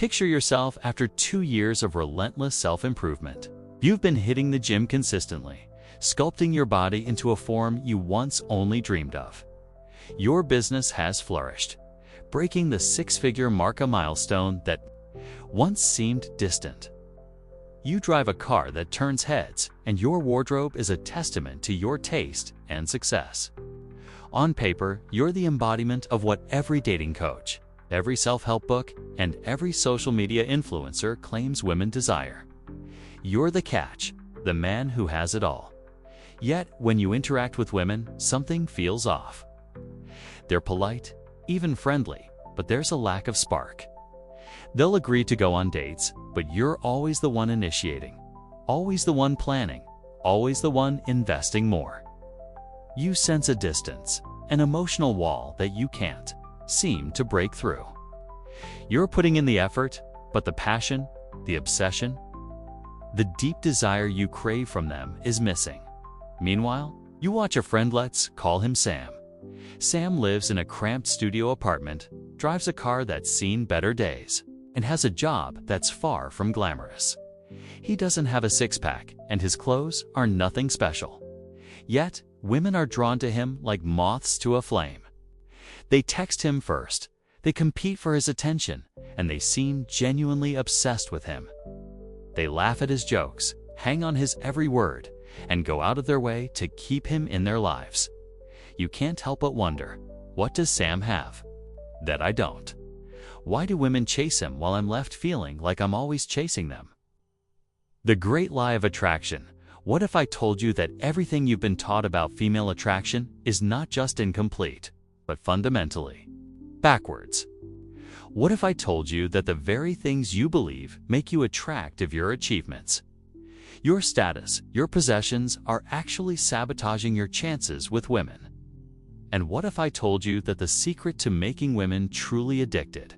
Picture yourself after 2 years of relentless self-improvement. You've been hitting the gym consistently, sculpting your body into a form you once only dreamed of. Your business has flourished, breaking the 6-figure mark, a milestone that once seemed distant. You drive a car that turns heads, and your wardrobe is a testament to your taste and success. On paper, you're the embodiment of what every dating coach, every self-help book, and every social media influencer claims women desire. You're the catch, the man who has it all. Yet, when you interact with women, something feels off. They're polite, even friendly, but there's a lack of spark. They'll agree to go on dates, but you're always the one initiating, always the one planning, always the one investing more. You sense a distance, an emotional wall that you can't seem to break through. You're putting in the effort, but the passion, the obsession, the deep desire you crave from them is missing. Meanwhile, you watch a friend, let's call him Sam. Sam lives in a cramped studio apartment, drives a car that's seen better days, and has a job that's far from glamorous. He doesn't have a six-pack, and his clothes are nothing special. Yet, women are drawn to him like moths to a flame. They text him first, they compete for his attention, and they seem genuinely obsessed with him. They laugh at his jokes, hang on his every word, and go out of their way to keep him in their lives. You can't help but wonder, what does Sam have that I don't? Why do women chase him while I'm left feeling like I'm always chasing them? The great lie of attraction. What if I told you that everything you've been taught about female attraction is not just incomplete, but fundamentally backwards? What if I told you that the very things you believe make you attractive, your achievements, your status, your possessions, are actually sabotaging your chances with women? And what if I told you that the secret to making women truly addicted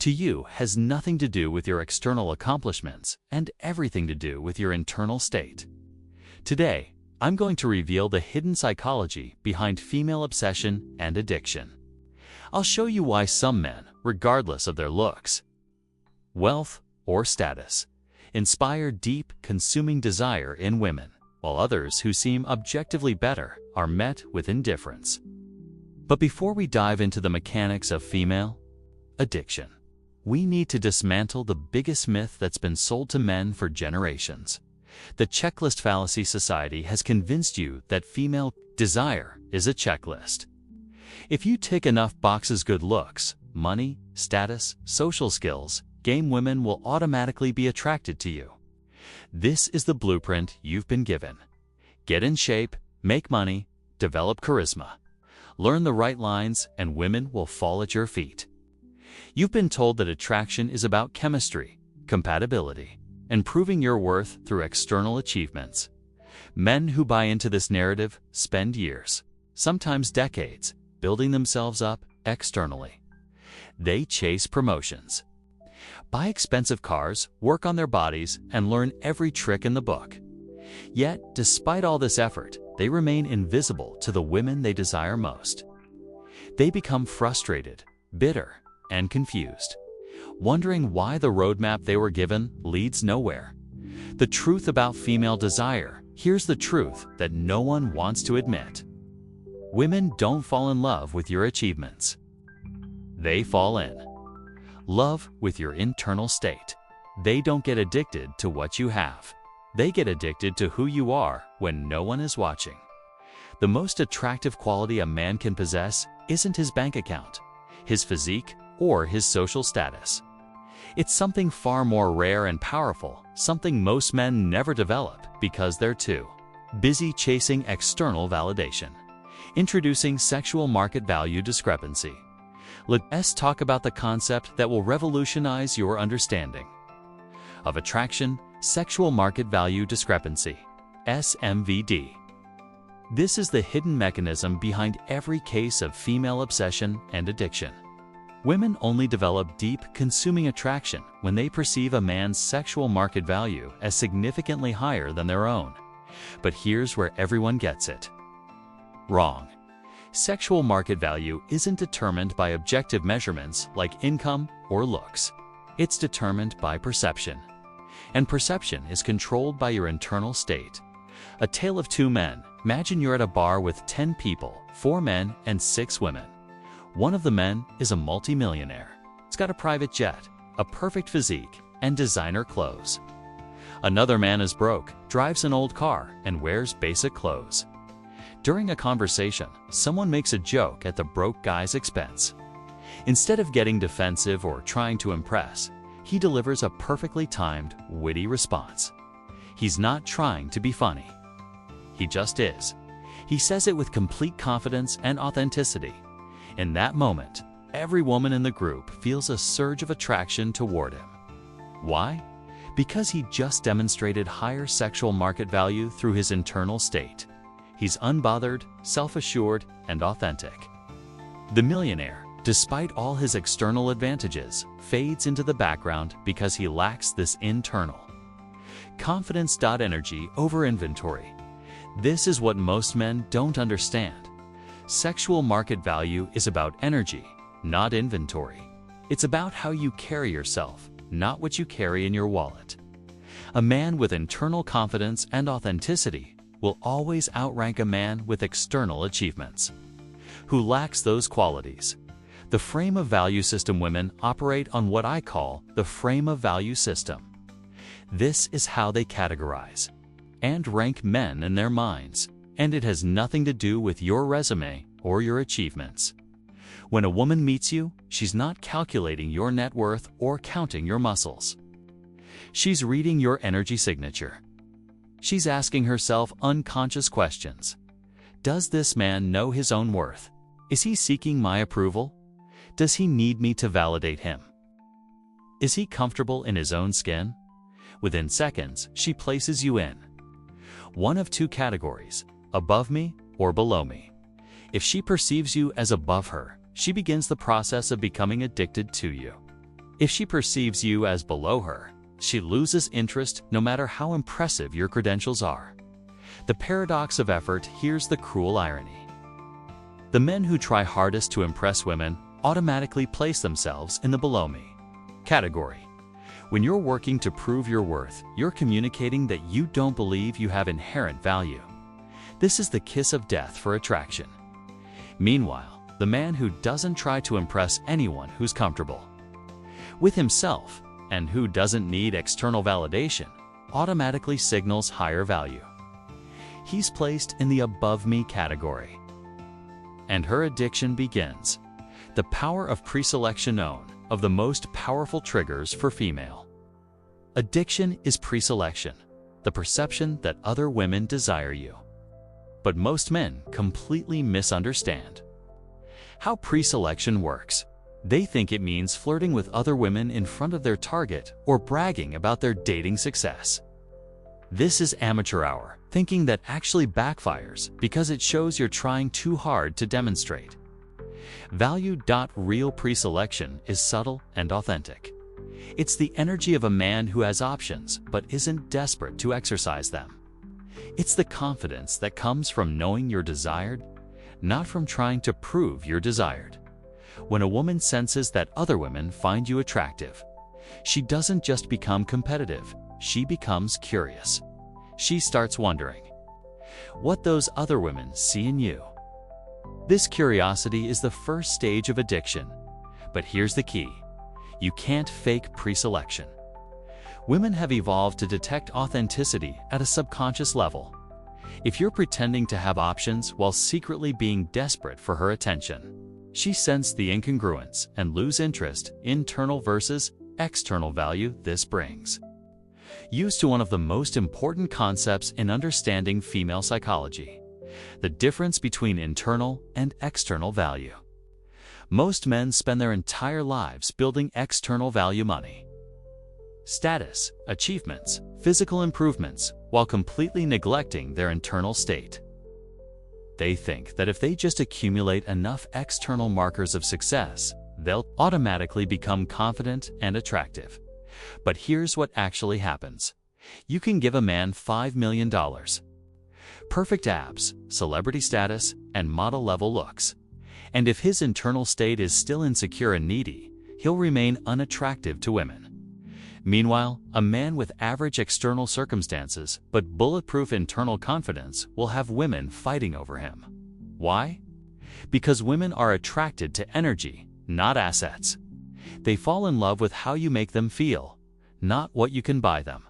to you has nothing to do with your external accomplishments and everything to do with your internal state? Today, I'm going to reveal the hidden psychology behind female obsession and addiction. I'll show you why some men, regardless of their looks, wealth, or status, inspire deep, consuming desire in women, while others who seem objectively better are met with indifference. But before we dive into the mechanics of female addiction, we need to dismantle the biggest myth that's been sold to men for generations. The checklist fallacy. Society has convinced you that female desire is a checklist. If you tick enough boxes, good looks, money, status, social skills, game, women will automatically be attracted to you. This is the blueprint you've been given. Get in shape, make money, develop charisma. Learn the right lines, and women will fall at your feet. You've been told that attraction is about chemistry, compatibility, and proving your worth through external achievements. Men who buy into this narrative spend years, sometimes decades, building themselves up externally. They chase promotions, buy expensive cars, work on their bodies, and learn every trick in the book. Yet, despite all this effort, they remain invisible to the women they desire most. They become frustrated, bitter, and confused, wondering why the roadmap they were given leads nowhere. The truth about female desire. Here's the truth that no one wants to admit. Women don't fall in love with your achievements. They fall in love with your internal state. They don't get addicted to what you have. They get addicted to who you are when no one is watching. The most attractive quality a man can possess isn't his bank account, his physique, or his social status. It's something far more rare and powerful, something most men never develop because they're too busy chasing external validation. Introducing sexual market value discrepancy. Let's talk about the concept that will revolutionize your understanding of attraction, sexual market value discrepancy, SMVD. This is the hidden mechanism behind every case of female obsession and addiction. Women only develop deep, consuming attraction when they perceive a man's sexual market value as significantly higher than their own. But here's where everyone gets it wrong. Sexual market value isn't determined by objective measurements like income or looks. It's determined by perception. And perception is controlled by your internal state. A tale of two men. Imagine you're at a bar with 10 people, 4 men and 6 women. One of the men is a multimillionaire. He's got a private jet, a perfect physique, and designer clothes. Another man is broke, drives an old car, and wears basic clothes. During a conversation, someone makes a joke at the broke guy's expense. Instead of getting defensive or trying to impress, he delivers a perfectly timed, witty response. He's not trying to be funny. He just is. He says it with complete confidence and authenticity. In that moment, every woman in the group feels a surge of attraction toward him. Why? Because he just demonstrated higher sexual market value through his internal state. He's unbothered, self-assured, and authentic. The millionaire, despite all his external advantages, fades into the background because he lacks this internal confidence. Energy over inventory. This is what most men don't understand. Sexual market value is about energy, not inventory. It's about how you carry yourself, not what you carry in your wallet. A man with internal confidence and authenticity will always outrank a man with external achievements who lacks those qualities. The frame of value system. Women operate on what I call the frame of value system. This is how they categorize and rank men in their minds, and it has nothing to do with your resume or your achievements. When a woman meets you, she's not calculating your net worth or counting your muscles. She's reading your energy signature. She's asking herself unconscious questions. Does this man know his own worth? Is he seeking my approval? Does he need me to validate him? Is he comfortable in his own skin? Within seconds, she places you in one of two categories, above me or below me. If she perceives you as above her, she begins the process of becoming addicted to you. If she perceives you as below her, she loses interest no matter how impressive your credentials are. The paradox of effort. Here's the cruel irony. The men who try hardest to impress women automatically place themselves in the below me category. When you're working to prove your worth, you're communicating that you don't believe you have inherent value. This is the kiss of death for attraction. Meanwhile, the man who doesn't try to impress anyone who's comfortable with himself and who doesn't need external validation automatically signals higher value. He's placed in the above me category. And her addiction begins. The power of preselection, known of the most powerful triggers for female addiction, is preselection, the perception that other women desire you. But most men completely misunderstand how preselection works. They think it means flirting with other women in front of their target or bragging about their dating success. This is amateur hour thinking that actually backfires because it shows you're trying too hard to demonstrate value. Real preselection is subtle and authentic. It's the energy of a man who has options but isn't desperate to exercise them. It's the confidence that comes from knowing you're desired, not from trying to prove you're desired. When a woman senses that other women find you attractive, she doesn't just become competitive, she becomes curious. She starts wondering what those other women see in you. This curiosity is the first stage of addiction. But here's the key. You can't fake preselection. Women have evolved to detect authenticity at a subconscious level. If you're pretending to have options while secretly being desperate for her attention, she senses the incongruence and loses interest. Internal versus external value this brings used to one of the most important concepts in understanding female psychology: the difference between internal and external value. Most men spend their entire lives building external value: money, status, achievements, physical improvements, while completely neglecting their internal state. They think that if they just accumulate enough external markers of success, they'll automatically become confident and attractive. But here's what actually happens. You can give a man $5 million, perfect abs, celebrity status, and model-level looks. And if his internal state is still insecure and needy, he'll remain unattractive to women. Meanwhile, a man with average external circumstances but bulletproof internal confidence will have women fighting over him. Why? Because women are attracted to energy, not assets. They fall in love with how you make them feel, not what you can buy them.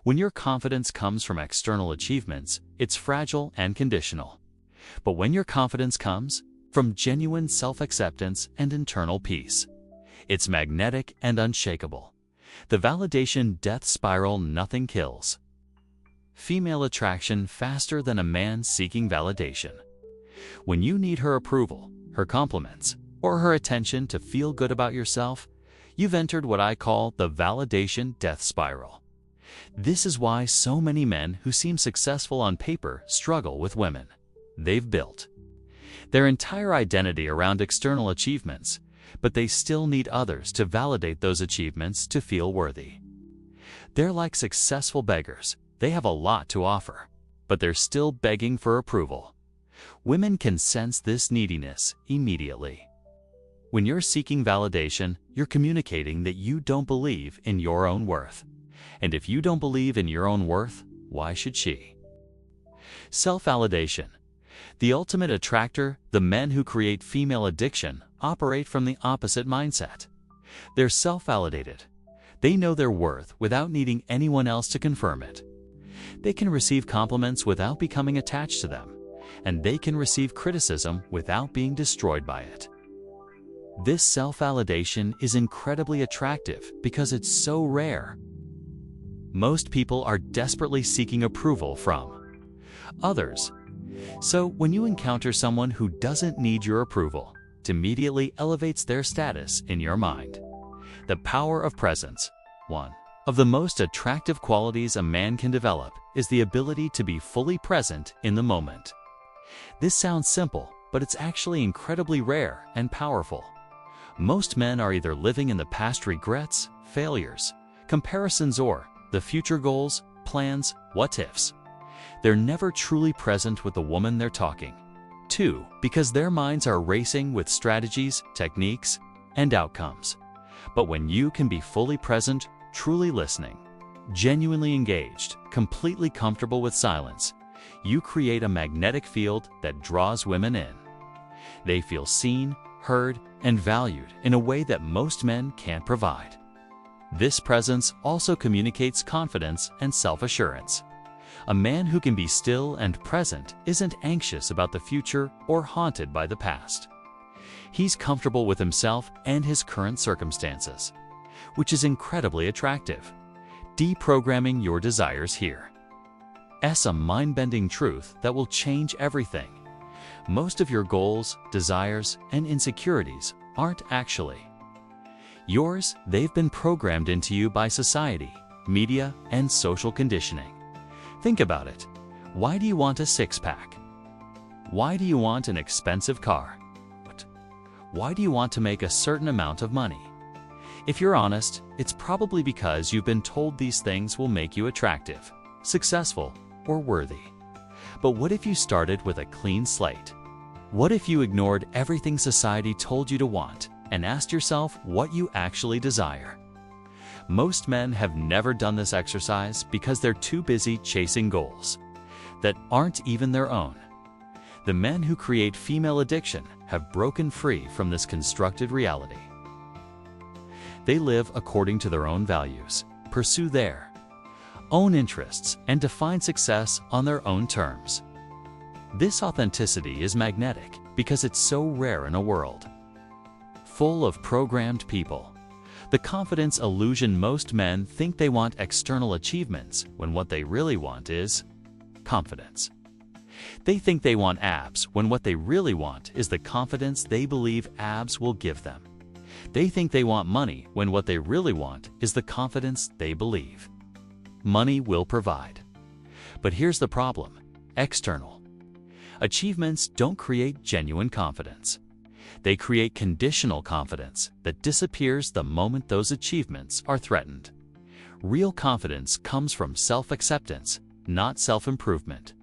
When your confidence comes from external achievements, it's fragile and conditional. But when your confidence comes from genuine self-acceptance and internal peace, it's magnetic and unshakable. The validation death spiral nothing kills. Female attraction faster than a man seeking validation. When you need her approval, her compliments, or her attention to feel good about yourself, you've entered what I call the validation death spiral. This is why so many men who seem successful on paper struggle with women. They've built their entire identity around external achievements, but they still need others to validate those achievements to feel worthy. They're like successful beggars. They have a lot to offer, but they're still begging for approval. Women can sense this neediness immediately. When you're seeking validation, you're communicating that you don't believe in your own worth. And if you don't believe in your own worth, why should she? Self-validation. The ultimate attractor, the men who create female addiction, operate from the opposite mindset. They're self-validated. They know their worth without needing anyone else to confirm it. They can receive compliments without becoming attached to them, and they can receive criticism without being destroyed by it. This self-validation is incredibly attractive because it's so rare. Most people are desperately seeking approval from others. So when you encounter someone who doesn't need your approval, it immediately elevates their status in your mind. The power of presence. One of the most attractive qualities a man can develop is the ability to be fully present in the moment. This sounds simple, but it's actually incredibly rare and powerful. Most men are either living in the past regrets, failures, comparisons, or the future goals, plans, what-ifs. They're never truly present with the woman they're talking to because their minds are racing with strategies, techniques, and outcomes. But when you can be fully present, truly listening, genuinely engaged, completely comfortable with silence, you create a magnetic field that draws women in. They feel seen, heard, and valued in a way that most men can't provide. This presence also communicates confidence and self-assurance. A man who can be still and present isn't anxious about the future or haunted by the past. He's comfortable with himself and his current circumstances, which is incredibly attractive. Deprogramming your desires here. A mind-bending truth that will change everything. Most of your goals, desires, and insecurities aren't actually yours. They've been programmed into you by society, media, and social conditioning. Think about it. Why do you want a six-pack? Why do you want an expensive car? Why do you want to make a certain amount of money? If you're honest, it's probably because you've been told these things will make you attractive, successful, or worthy. But what if you started with a clean slate? What if you ignored everything society told you to want and asked yourself what you actually desire? Most men have never done this exercise because they're too busy chasing goals that aren't even their own. The men who create female addiction have broken free from this constructed reality. They live according to their own values, pursue their own interests, and define success on their own terms. This authenticity is magnetic because it's so rare in a world full of programmed people. The confidence illusion. Most men think they want external achievements when what they really want is confidence. They think they want abs when what they really want is the confidence they believe abs will give them. They think they want money when what they really want is the confidence they believe money will provide. But here's the problem. External achievements don't create genuine confidence. They create conditional confidence that disappears the moment those achievements are threatened. Real confidence comes from self-acceptance, not self-improvement.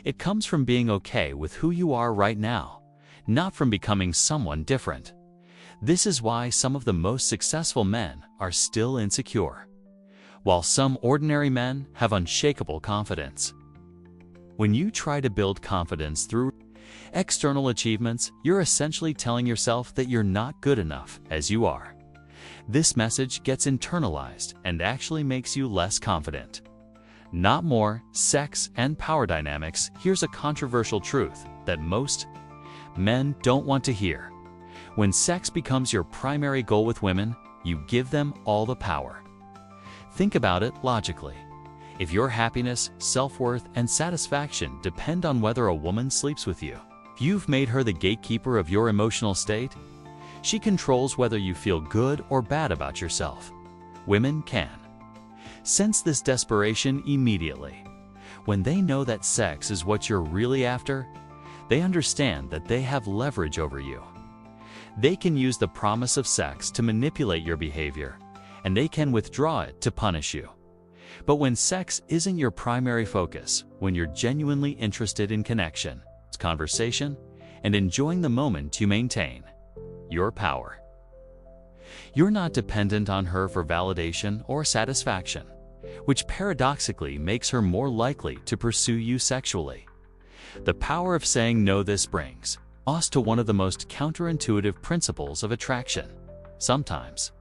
It comes from being okay with who you are right now, not from becoming someone different. This is why some of the most successful men are still insecure, while some ordinary men have unshakable confidence. When you try to build confidence through external achievements, you're essentially telling yourself that you're not good enough as you are. This message gets internalized and actually makes you less confident. Not more. Sex and power dynamics. Here's a controversial truth that most men don't want to hear. When sex becomes your primary goal with women, you give them all the power. Think about it logically. If your happiness, self-worth, and satisfaction depend on whether a woman sleeps with you, if you've made her the gatekeeper of your emotional state, she controls whether you feel good or bad about yourself. Women can sense this desperation immediately. When they know that sex is what you're really after, they understand that they have leverage over you. They can use the promise of sex to manipulate your behavior, and they can withdraw it to punish you. But when sex isn't your primary focus, when you're genuinely interested in connection, conversation, and enjoying the moment, you maintain your power. You're not dependent on her for validation or satisfaction, which paradoxically makes her more likely to pursue you sexually. The power of saying no. This brings us to one of the most counterintuitive principles of attraction. Sometimes,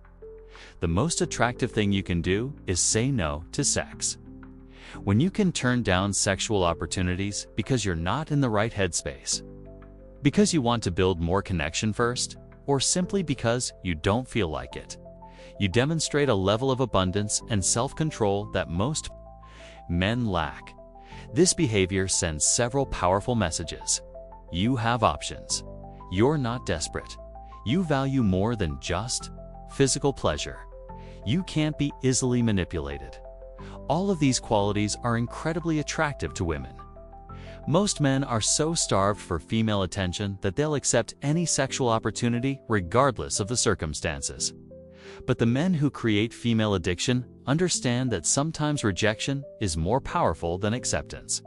the most attractive thing you can do is say no to sex. When you can turn down sexual opportunities because you're not in the right headspace, because you want to build more connection first, or simply because you don't feel like it, you demonstrate a level of abundance and self-control that most men lack. This behavior sends several powerful messages. You have options. You're not desperate. You value more than just physical pleasure. You can't be easily manipulated. All of these qualities are incredibly attractive to women. Most men are so starved for female attention that they'll accept any sexual opportunity regardless of the circumstances. But the men who create female addiction understand that sometimes rejection is more powerful than acceptance.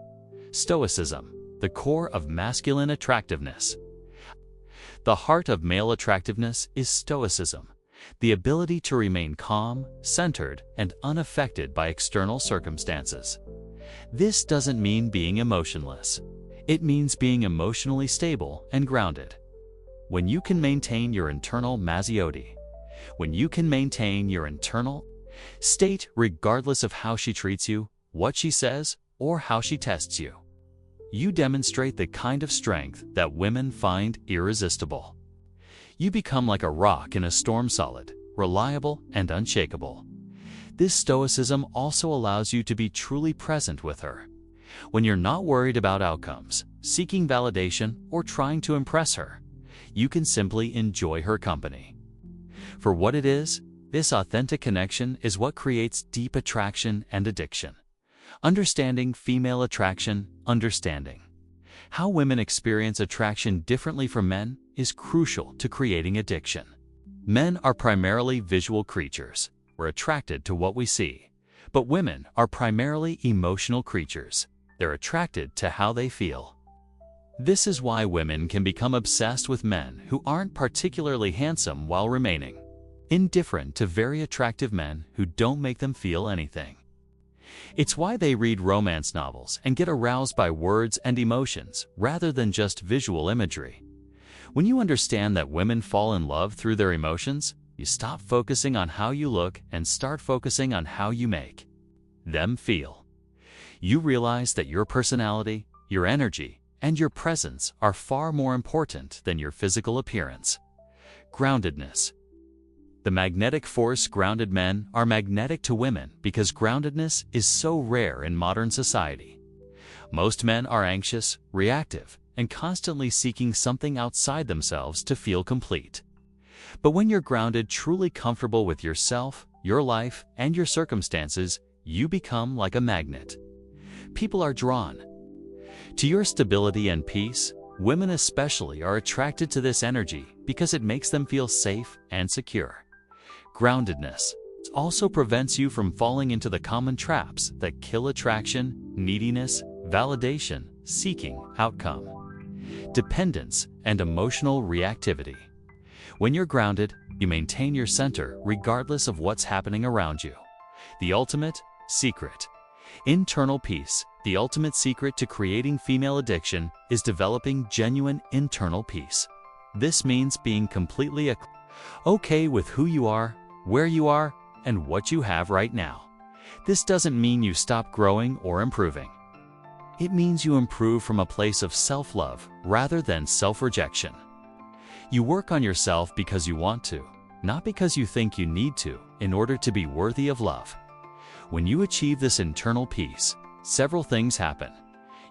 Stoicism, the core of masculine attractiveness. The heart of male attractiveness is stoicism, the ability to remain calm, centered, and unaffected by external circumstances. This doesn't mean being emotionless. It means being emotionally stable and grounded. When you can maintain your internal mazziotti, when you can maintain your internal state regardless of how she treats you, what she says, or how she tests you, you demonstrate the kind of strength that women find irresistible. You become like a rock in a storm, solid, reliable, and unshakable. This stoicism also allows you to be truly present with her. When you're not worried about outcomes, seeking validation, or trying to impress her, you can simply enjoy her company. For what it is, this authentic connection is what creates deep attraction and addiction. Understanding female attraction, understanding how women experience attraction differently from men, is crucial to creating addiction. Men are primarily visual creatures. We're attracted to what we see. But women are primarily emotional creatures. They're attracted to how they feel. This is why women can become obsessed with men who aren't particularly handsome while remaining indifferent to very attractive men who don't make them feel anything. It's why they read romance novels and get aroused by words and emotions rather than just visual imagery. When you understand that women fall in love through their emotions, you stop focusing on how you look and start focusing on how you make them feel. You realize that your personality, your energy, and your presence are far more important than your physical appearance. Groundedness. The magnetic force. Grounded men are magnetic to women because groundedness is so rare in modern society. Most men are anxious, reactive, and constantly seeking something outside themselves to feel complete. But when you're grounded, truly comfortable with yourself, your life, and your circumstances, you become like a magnet. People are drawn to your stability and peace. Women especially are attracted to this energy because it makes them feel safe and secure. Groundedness also prevents you from falling into the common traps that kill attraction, neediness, validation, seeking outcome, dependence, and emotional reactivity. When you're grounded, you maintain your center regardless of what's happening around you. The ultimate secret. Internal peace. The ultimate secret to creating female addiction is developing genuine internal peace. This means being completely okay with who you are, where you are, and what you have right now. This doesn't mean you stop growing or improving. It means you improve from a place of self-love rather than self-rejection. You work on yourself because you want to, not because you think you need to, in order to be worthy of love. When you achieve this internal peace, several things happen.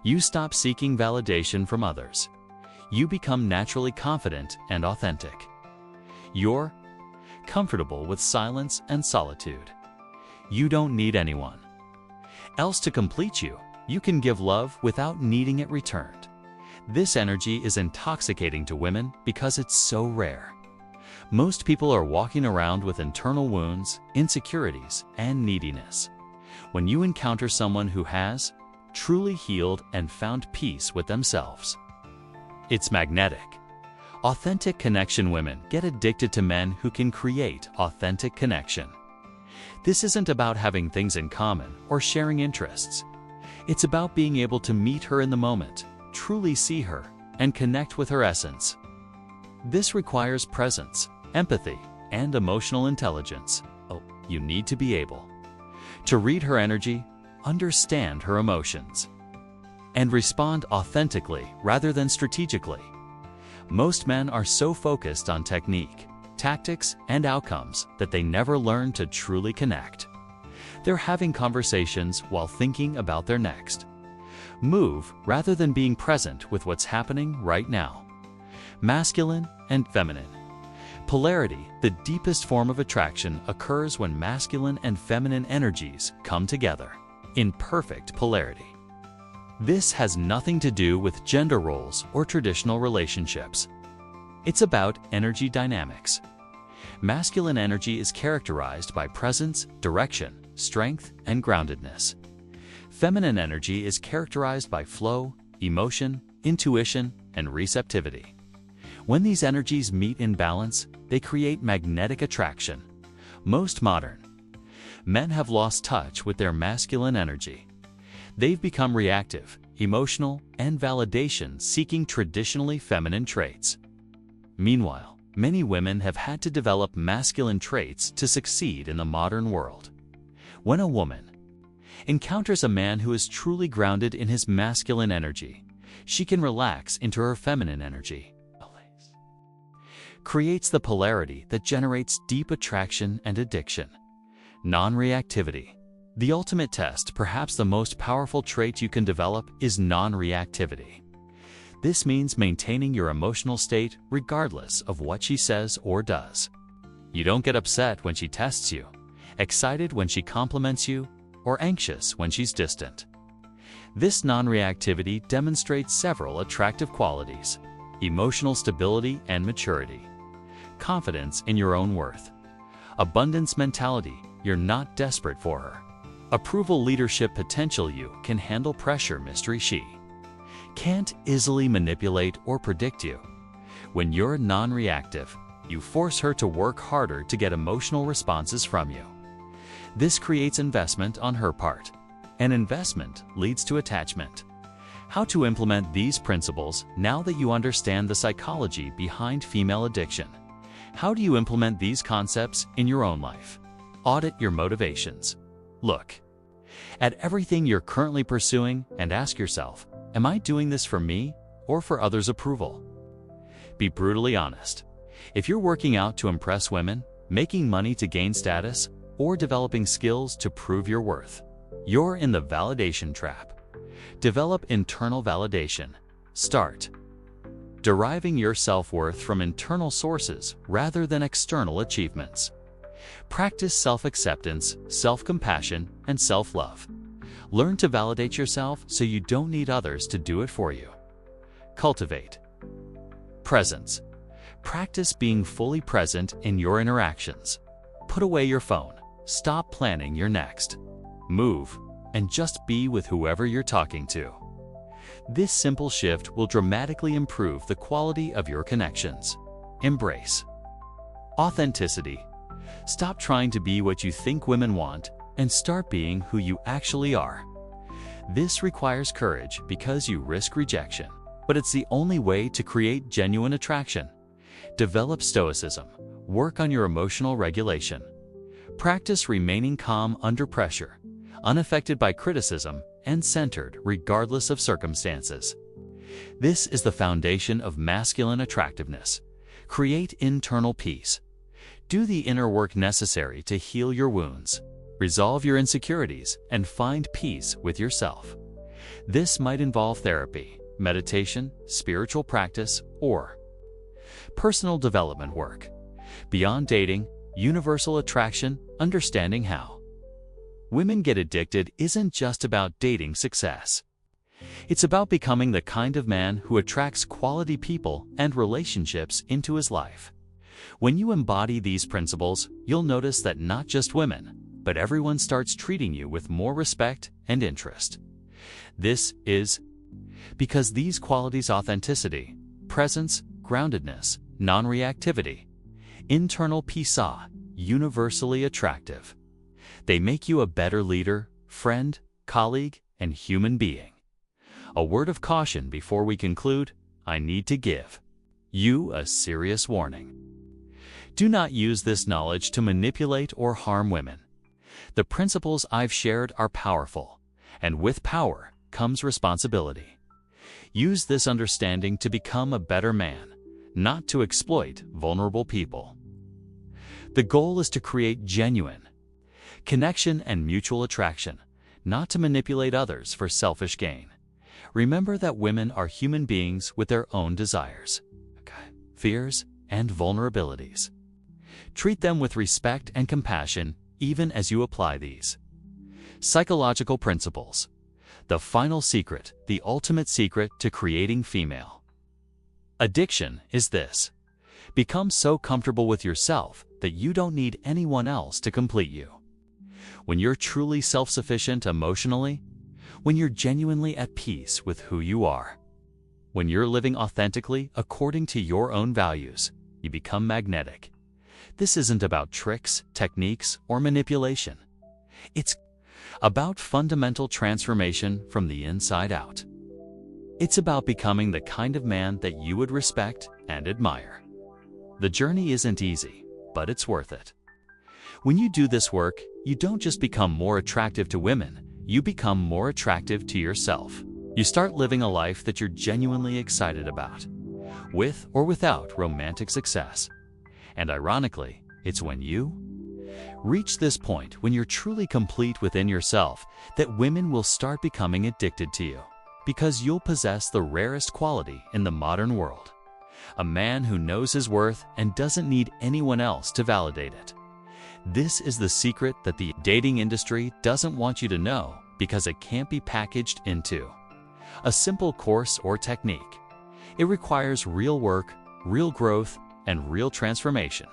You stop seeking validation from others. You become naturally confident and authentic. You're comfortable with silence and solitude. You don't need anyone else to complete you. You can give love without needing it returned. This energy is intoxicating to women because it's so rare. Most people are walking around with internal wounds, insecurities, and neediness. When you encounter someone who has truly healed and found peace with themselves, it's magnetic. Authentic connection. Women get addicted to men who can create authentic connection. This isn't about having things in common or sharing interests. It's about being able to meet her in the moment, truly see her, and connect with her essence. This requires presence, empathy, and emotional intelligence. You need to be able to read her energy, understand her emotions, and respond authentically rather than strategically. Most men are so focused on technique, tactics, and outcomes that they never learn to truly connect. They're having conversations while thinking about their next move rather than being present with what's happening right now. Masculine and feminine. Polarity. The deepest form of attraction occurs when masculine and feminine energies come together in perfect polarity. This has nothing to do with gender roles or traditional relationships. It's about energy dynamics. Masculine energy is characterized by presence, direction, strength, and groundedness. Feminine energy is characterized by flow, emotion, intuition, and receptivity. When these energies meet in balance, they create magnetic attraction. Most modern men have lost touch with their masculine energy. They've become reactive, emotional, and validation-seeking traditionally feminine traits. Meanwhile, many women have had to develop masculine traits to succeed in the modern world. When a woman encounters a man who is truly grounded in his masculine energy, she can relax into her feminine energy. Creates the polarity that generates deep attraction and addiction. Non-reactivity. The ultimate test, perhaps the most powerful trait you can develop, is non-reactivity. This means maintaining your emotional state regardless of what she says or does. You don't get upset when she tests you, excited when she compliments you, or anxious when she's distant. This non-reactivity demonstrates several attractive qualities: emotional stability and maturity, confidence in your own worth, abundance mentality, you're not desperate for her, approval, leadership potential, you can handle pressure, mystery, she can't easily manipulate or predict you. When you're non-reactive, you force her to work harder to get emotional responses from you. This creates investment on her part. An investment leads to attachment. How to implement these principles now that you understand the psychology behind female addiction? How do you implement these concepts in your own life? Audit your motivations. Look at everything you're currently pursuing and ask yourself, am I doing this for me or for others' approval? Be brutally honest. If you're working out to impress women, making money to gain status, or developing skills to prove your worth, you're in the validation trap. Develop internal validation. Start deriving your self-worth from internal sources rather than external achievements. Practice self-acceptance, self-compassion, and self-love. Learn to validate yourself so you don't need others to do it for you. Cultivate presence. Practice being fully present in your interactions. Put away your phone. Stop planning your next move and just be with whoever you're talking to. This simple shift will dramatically improve the quality of your connections. Embrace Authenticity. Stop trying to be what you think women want and start being who you actually are. This requires courage because you risk rejection, but it's the only way to create genuine attraction. Develop stoicism. Work on your emotional regulation. Practice remaining calm under pressure, unaffected by criticism, and centered regardless of circumstances. This is the foundation of masculine attractiveness. Create internal peace. Do the inner work necessary to heal your wounds, resolve your insecurities, and find peace with yourself. This might involve therapy, meditation, spiritual practice, or personal development work. Beyond dating, universal attraction, understanding how women get addicted isn't just about dating success. It's about becoming the kind of man who attracts quality people and relationships into his life. When you embody these principles, you'll notice that not just women, but everyone starts treating you with more respect and interest. This is because these qualities: authenticity, presence, groundedness, non-reactivity, internal peace, are universally attractive. They make you a better leader, friend, colleague, and human being. A word of caution before we conclude: I need to give you a serious warning. Do not use this knowledge to manipulate or harm women. The principles I've shared are powerful, and with power comes responsibility. Use this understanding to become a better man, not to exploit vulnerable people. The goal is to create genuine connection and mutual attraction, not to manipulate others for selfish gain. Remember that women are human beings with their own desires, fears, and vulnerabilities. Treat them with respect and compassion even as you apply these psychological principles. The final secret, the ultimate secret to creating female addiction is this: become so comfortable with yourself that you don't need anyone else to complete you. When you're truly self-sufficient emotionally, when you're genuinely at peace with who you are, when you're living authentically according to your own values, you become magnetic. This isn't about tricks, techniques, or manipulation. It's about fundamental transformation from the inside out. It's about becoming the kind of man that you would respect and admire. The journey isn't easy, but it's worth it. When you do this work, you don't just become more attractive to women, you become more attractive to yourself. You start living a life that you're genuinely excited about, with or without romantic success. And ironically, it's when you reach this point, when you're truly complete within yourself, that women will start becoming addicted to you, because you'll possess the rarest quality in the modern world: a man who knows his worth and doesn't need anyone else to validate it. This is the secret that the dating industry doesn't want you to know, because it can't be packaged into a simple course or technique. It requires real work, real growth, and real transformation.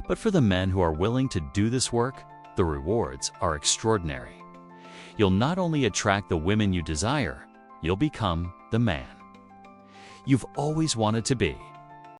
But for the men who are willing to do this work, the rewards are extraordinary. You'll not only attract the women you desire, you'll become the man you've always wanted to be.